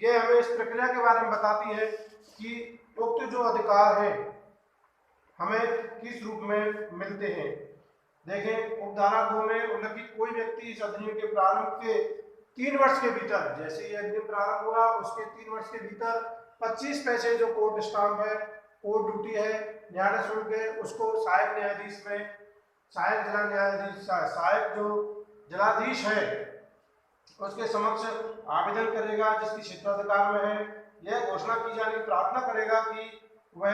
ये हमें इस प्रक्रिया के बारे में बताती है कि उक्त जो अधिकार है हमें किस रूप में मिलते हैं। देखें, उपधारा 2 में उल्लिखित कोई व्यक्ति इस अधिनियम के प्रारंभ के 3 वर्ष के भीतर, जैसे ये अधिनियम प्रारंभ हुआ उसके 3 वर्ष के भीतर 25 पैसे जो कोर्ट स्टाम्प है, कोर्ट ड्यूटी है, न्यायालय शुल्क है, उसको सहायक न्यायाधीश में, सहायक जिला न्यायाधीश, सहायक जो जिलाधीश है उसके समक्ष आवेदन करेगा जिसकी क्षेत्राधिकार में है। यह घोषणा की जानी प्रार्थना करेगा कि वह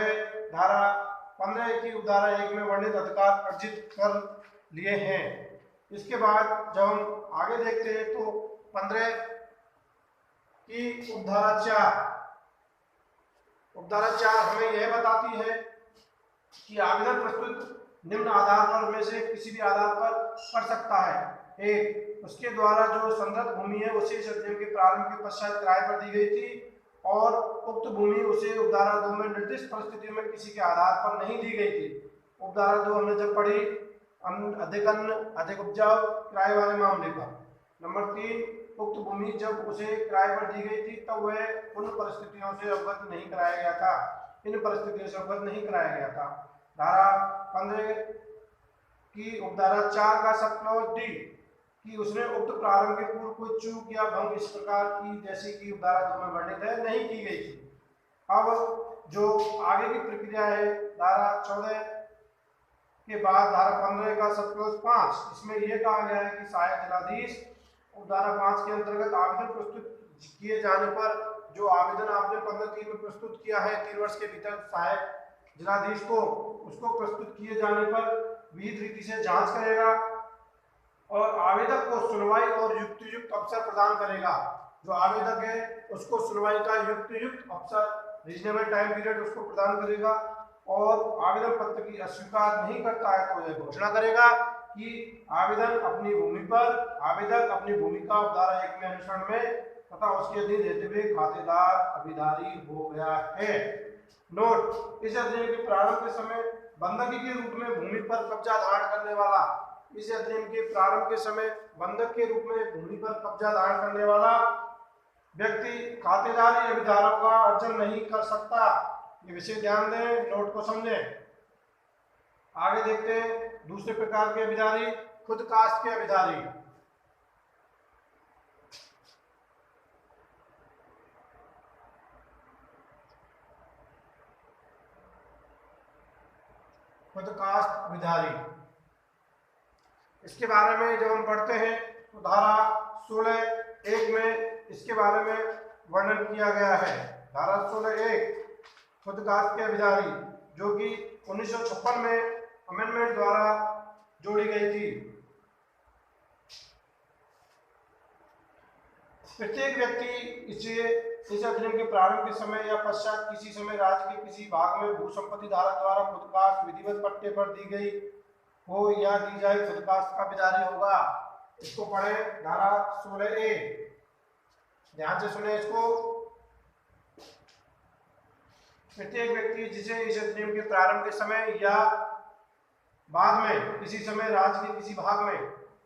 धारा 15 की उपधारा 1 में वर्णित अधिकार अर्जित कर लिए हैं। इसके बाद जब हम आगे देखते हैं तो 15 की उपधारा 4 हमें यह बताती है कि आवेदन प्रस्तुत निम्न आधार पर में से किसी भी आधार पर कर सकता है। एक, उसके द्वारा जो संदर्भ भूमि है उसे इस अधिनियम के प्रारंभ के पश्चात किराए पर दी गई थी और उक्त भूमि उसे उपधारा 2 में निर्दिष्ट परिस्थितियों में किसी के आधार पर नहीं दी गई थी। उपधारा 2 हमने जब पढ़ी अधिक अन्न अधिक उपजाऊ किराए वाले मामले पर। नंबर 3, उक्त भूमि जब उसे किराए पर दी गई थी तब वह उन परिस्थितियों से अवगत नहीं कराया गया था, इन परिस्थितियों से अवगत नहीं कराया गया था। धारा 15 की उपधारा 4 का सब क्लॉज डी कि उसने उक्त प्रारंभ के पूर्व कोई चूक या भंग इस प्रकार की जैसी कि उपधारा 2 में वर्णित है नहीं की गई थी। अब जो आगे की प्रक्रिया है धारा 14 के बाद धारा 15 का सब क्लॉज 5, इसमें यह कहा गया है कि सहायक जिलाधीश उपधारा 5 के अंतर्गत आवेदन प्रस्तुत किए जाने पर जो आवेदन आपने 15(3) में प्रस्तुत किया है 3 वर्ष के भीतर सहायक जिलाधीश को, उसको प्रस्तुत किए जाने पर विहित रीति से जांच करेगा और आवेदक को सुनवाई और युक्त अवसर प्रदान करेगा। जो आवेदक है उसको सुनवाई का युक्त अवसर, रीजनेबल टाइम पीरियड उसको प्रदान करेगा और आवेदन पत्र की अस्वीकार नहीं करता है तो यह घोषणा करेगा कि आवेदक अपनी भूमि का उपधारा 1 में अनुसरण में तथा उसके अधीन रहते हुए खातेदार अभिधारी हो गया है। नोट, इस अधिनियम के प्रारंभ के समय बंधकी के रूप में भूमि पर कब्जा धारण करने वाला, इस अधिनियम के प्रारंभ के समय बंधक के रूप में भूमि पर कब्जा धारण करने वाला व्यक्ति खातेदारी अभिधारों का अर्जन नहीं कर सकता। ये विषय ध्यान दें, नोट को समझें। आगे देखते हैं दूसरे प्रकार के अभिधारी, खुद कास्ट के अभिधारी। खुद कास्ट अभिधारी, इसके बारे में जब हम पढ़ते हैं तो धारा 16(1) में इसके बारे में वर्णन किया गया है। धारा 16(1) खुद कास्ट के अभिधारी जो कि 1956 में अमेंडमेंट द्वारा जोड़ी गई थी। प्रत्येक व्यक्ति इस अधिनियम के प्रारंभ के समय या पश्चात किसी समय राज्य के किसी भाग में भू संपत्ति धारक द्वारा खुद कास्ट विधिवत पट्टे पर दी गई हो या दी जाए खुद कास्ट का अभिधारी होगा। इसको पढ़े, धारा 16(a), ध्यान से सुने इसको। प्रत्येक व्यक्ति जिसे इस अधिनियम के प्रारंभ के समय या बाद में किसी समय राज्य के किसी भाग में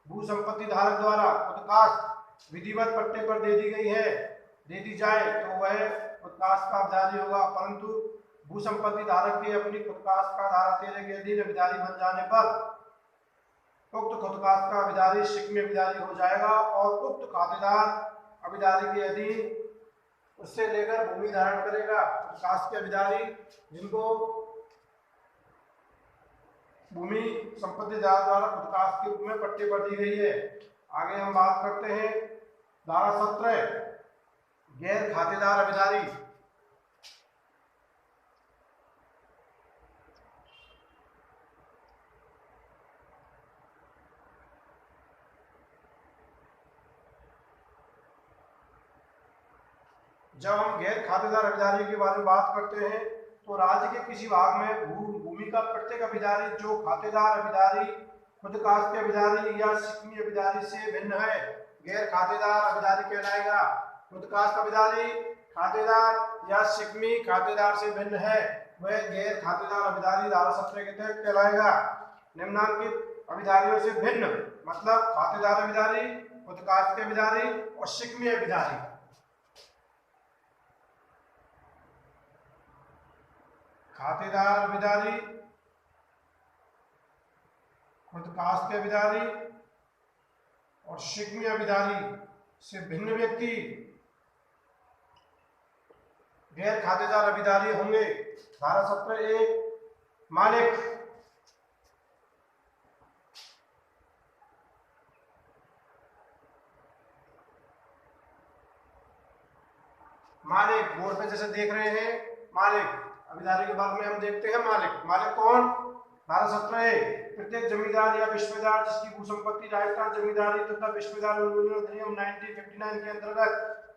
भू संपत्ति धारक द्वारा खुद कास्ट विधिवत पट्टे पर दे दी जाए तो वह खुद कास्ट का अभिधारी होगा, परंतु भू संपत्ति धारक के अपनी खुद कास्ट का धारा 13 के अधीन अभिधारी बन जाने पर उक्त खुद कास्ट का अभिधारी शिकमी अभिधारी हो जाएगा और उक्त खातेदार अभिधारी के अधीन उससे लेकर भूमि धारण करेगा। खुद कास्ट के अभिधारी जिनको भूमि संपत्ति धारक द्वारा खुद कास्ट के रूप में पट्टे पर दी गई है। आगे हम बात करते हैं धारा 17 गैर खातेदार अभिधारी। जब हम गैर खातेदार अभिधारी के बारे में बात करते हैं तो राज्य के किसी भाग में भूमि का प्रत्येक अभिधारी जो खातेदार अभिधारी खुद कास्ट के अभिधारी या शिकमी अभिधारी से भिन्न है गैर खातेदार अभिधारी कहलाएगा। खुद कास्ट अभिधारी खातेदार या शिकमी खातेदार से भिन्न है वह गैर खातेदार अभिधारी धारा 17 के तहत कहलाएगा। निम्नांकित अभिधारियों से भिन्न मतलब खातेदार अभिधारी, खुद कास्ट के अभिधारी और शिकमी अभिधारी। खातेदार अभिदारी, खुदकास्ट अभिदारी और शिकमी अभिदारी से भिन्न व्यक्ति गैर खातेदार अभिदारी होंगे। धारा 17A मालिक, मालिक बोर्ड पे जैसे देख रहे हैं मालिक, अभिदारी के भाग में हम देखते हैं मालिक। मालिक कौन? धारा 17A प्रत्येक जमींदार या विश्वेदार जिसकी भू संपत्ति राजस्थान जमींदारी तथा विश्वेदार अधिनियम 1959 के अंतर्गत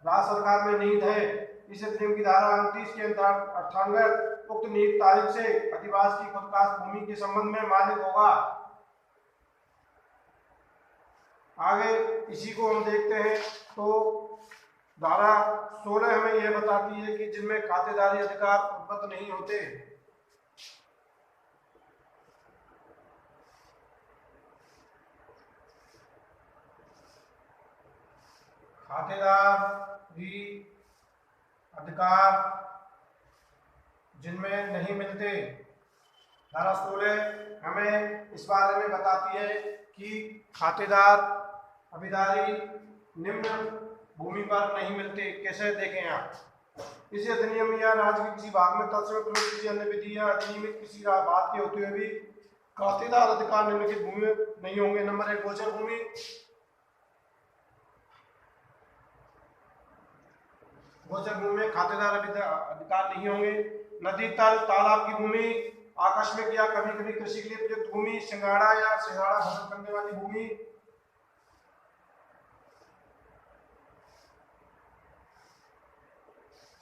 राज्य सरकार में निहित है। इस अधिनियम की धारा 29 के अंतर्गत उक्त निहित तारीख से अधिवास की खुदकास्ट भूमि के संबंध में मालिक होगा। आगे इसी को हम देखते हैं तो धारा 16 हमें यह बताती है कि जिनमें खातेदारी अधिकार उपलब्ध नहीं होते, खातेदारी अधिकार जिनमें नहीं मिलते। धारा 16 हमें इस बारे में बताती है कि खातेदार अभिदारी निम्न भूमि पर नहीं मिलते। कैसे देखें आप, इसी अधिनियम या राज्य के किसी भाग में तत्समय प्रयुक्त किसी अन्य विधि या अधिनियमित किसी बात के होते हुए भी खातेदार अधिकार निम्नलिखित भूमि में नहीं होंगे। नंबर 1 गोचर भूमि, गोचर भूमि में खातेदार अधिकार नहीं होंगे। नदी तल तालाब की भूमि, आकस्मिक या कभी कभी कृषि के लिए प्रयुक्त भूमि, सिंगाड़ा या सिंगाड़ा फसल करने वाली भूमि,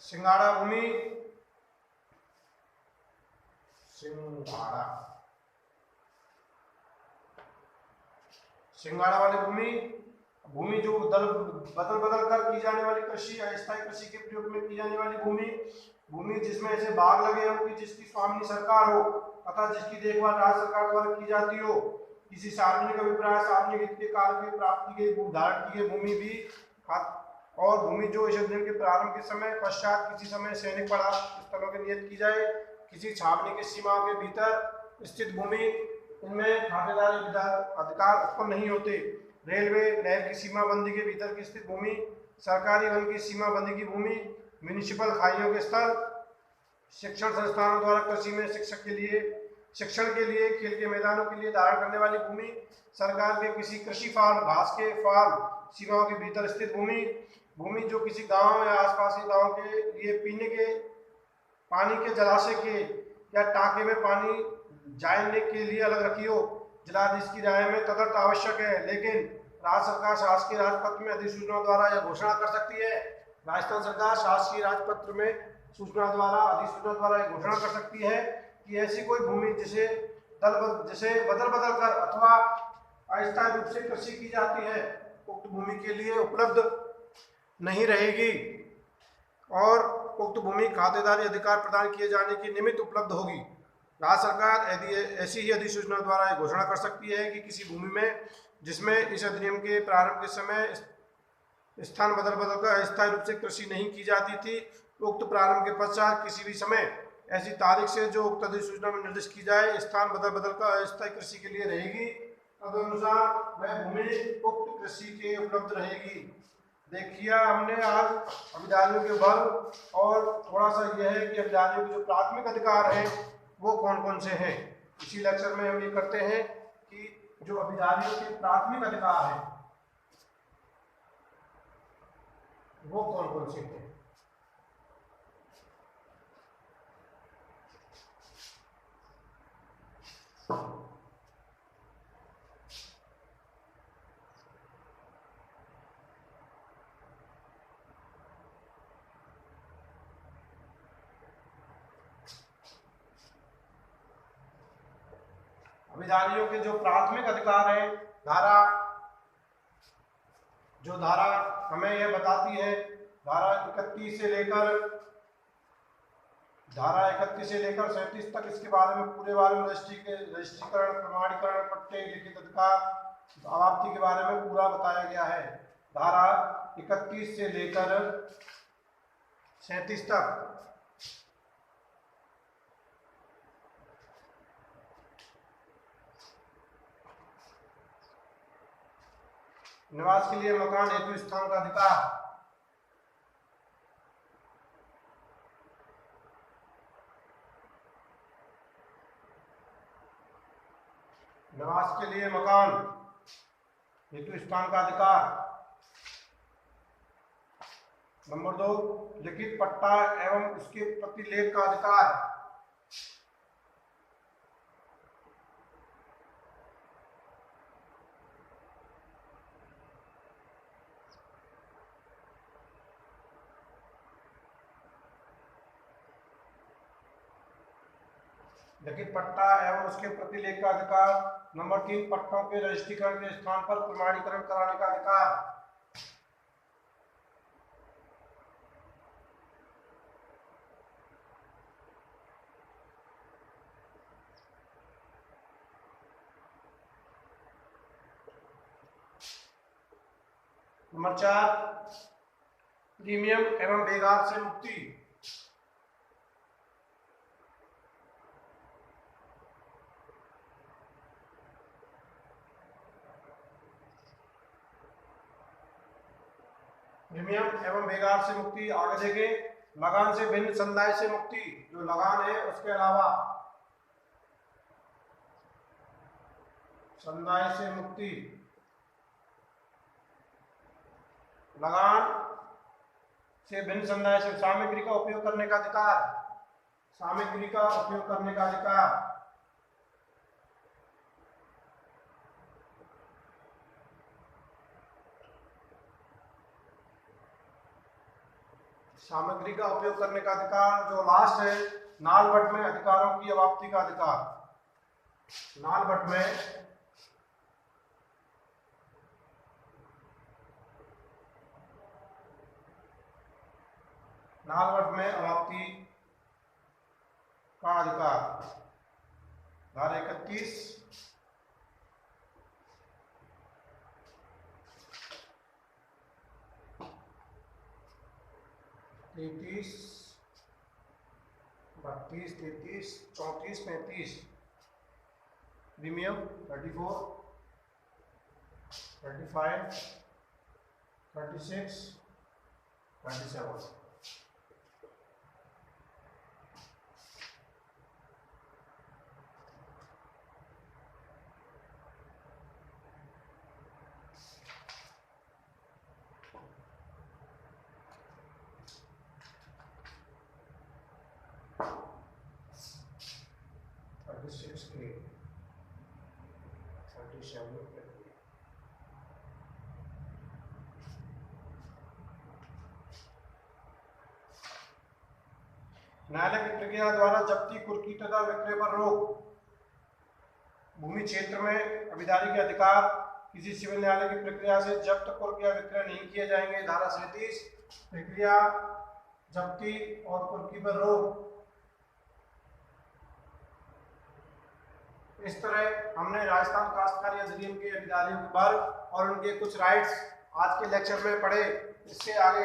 सिंगाड़ा भूमि, सिंगाड़ा वाली भूमि, भूमि जो बदल बदल कर की जाने वाली कृषि, अस्थायी कृषि के प्रयोग में की जाने वाली भूमि, भूमि जिसमें ऐसे बाग लगे हो कि जिसकी स्वामिनी सरकार हो तथा जिसकी देखभाल राज्य सरकार द्वारा की जाती हो, किसी सार्वजनिक अभिप्राय सार्वजनिक हित के कार्य में प्राप्त की गई धारण की गई भूमि भी, और भूमि जो इस अधिनियम के प्रारंभ के समय पश्चात किसी समय सैनिक पड़ाव स्थलों की नियत की जाए, किसी छावनी की सीमाओं के भीतर स्थित भूमि, इनमें खातेदारी अधिकार उत्पन्न नहीं होते। रेलवे नहर की सीमाबंदी के भीतर की स्थित भूमि, सरकारी वन की सीमाबंदी की भूमि, म्यूनिसिपल खाइयों के स्थल, शिक्षण संस्थानों द्वारा कृषि में शिक्षण के लिए खेल के मैदानों के लिए धारण करने वाली भूमि, सरकार के किसी कृषि फार्म घास के फार्म सीमाओं के भीतर स्थित भूमि, भूमि जो किसी गांव या आसपास के गांव के लिए पीने के पानी के जलाशय के या टाँके में पानी जाने के लिए अलग रखी हो। जिलाधीश की राय में तदर्थ आवश्यक है, लेकिन राज्य सरकार शासकीय राजपत्र में अधिसूचना द्वारा यह घोषणा कर सकती है। राजस्थान सरकार शासकीय राजपत्र में सूचना द्वारा अधिसूचना द्वारा यह घोषणा कर सकती है कि ऐसी कोई भूमि जिसे बदल बदल कर अथवा अस्थायी रूप से कृषि की जाती है, उक्त भूमि के लिए उपलब्ध नहीं रहेगी और उक्त भूमि खातेदारी अधिकार प्रदान किए जाने की निमित्त उपलब्ध होगी। राज्य सरकार ऐसी ही अधिसूचना द्वारा यह घोषणा कर सकती है कि किसी भूमि में जिसमें इस अधिनियम के प्रारंभ के समय स्थान बदल कर अस्थायी रूप से कृषि नहीं की जाती थी, उक्त प्रारंभ के पश्चात किसी भी समय ऐसी तारीख से जो उक्त अधिसूचना में निर्दिष्ट की जाए स्थान बदल कर अस्थायी कृषि के लिए रहेगी, तदनुसार वह भूमि उक्त कृषि के उपलब्ध रहेगी। देखिए हमने आज अभिदारियों के वर्ग और थोड़ा सा यह है कि अभिदारियों के जो प्राथमिक अधिकार हैं वो कौन कौन से हैं। इसी लेक्चर में हम ये करते हैं कि जो अभिदारियों के प्राथमिक अधिकार हैं वो कौन कौन से हैं। अभिदारियों के जो प्राथमिक अधिकार है, धारा हमें यह बताती है, धारा 31 से लेकर 37 तक इसके बारे में पूरे बारे में रजिस्ट्रीकरण, प्रमाणीकरण, पट्टे, लिखित अधिकार, अवाप्ति के बारे में पूरा बताया गया है। धारा 31 से लेकर 37 तक निवास के लिए मकान हेतु स्थान का अधिकार। निवास के लिए मकान हेतु स्थान का अधिकार। नंबर 2, लिखित पट्टा एवं उसके प्रतिलेख का अधिकार। लिखित पट्टा एवं उसके प्रतिलेख का अधिकार। नंबर 3, पट्टों के रजिस्ट्रीकरण के स्थान पर प्रमाणीकरण कराने का अधिकार। नंबर 4, प्रीमियम एवं बेगार से मुक्ति। प्रीमियम एवं बेगार से मुक्ति। आगे देखें, लगान से भिन्न संदाय से मुक्ति। जो लगान है उसके अलावा संदाय से मुक्ति। लगान से भिन्न संदाय से सामग्री का उपयोग करने का अधिकार। सामग्री का उपयोग करने का अधिकार। सामग्री का उपयोग करने का अधिकार। जो लास्ट है, नालवट में अधिकारों की अवाप्ति का अधिकार। नालवट में अवाप्ति का अधिकार। धारा 31, 33, 32, 33, 34, 35। प्रीमियम 34, 35, 36, 37। न्यायालय की प्रक्रिया द्वारा जब्ती, कुर्की तथा विक्रय पर रोक। भूमि क्षेत्र में अभिधारी के अधिकार। किसी सिविल न्यायालय की प्रक्रिया से जब्त, कुर्क या विक्रय नहीं किए जाएंगे। धारा 37, प्रक्रिया, जब्ती और कुर्की पर रोक। इस तरह हमने राजस्थान काश्तकारी अधिनियम के अधिकारियों के वर्ग और उनके कुछ राइट्स आज के लेक्चर में पढ़े। इससे आगे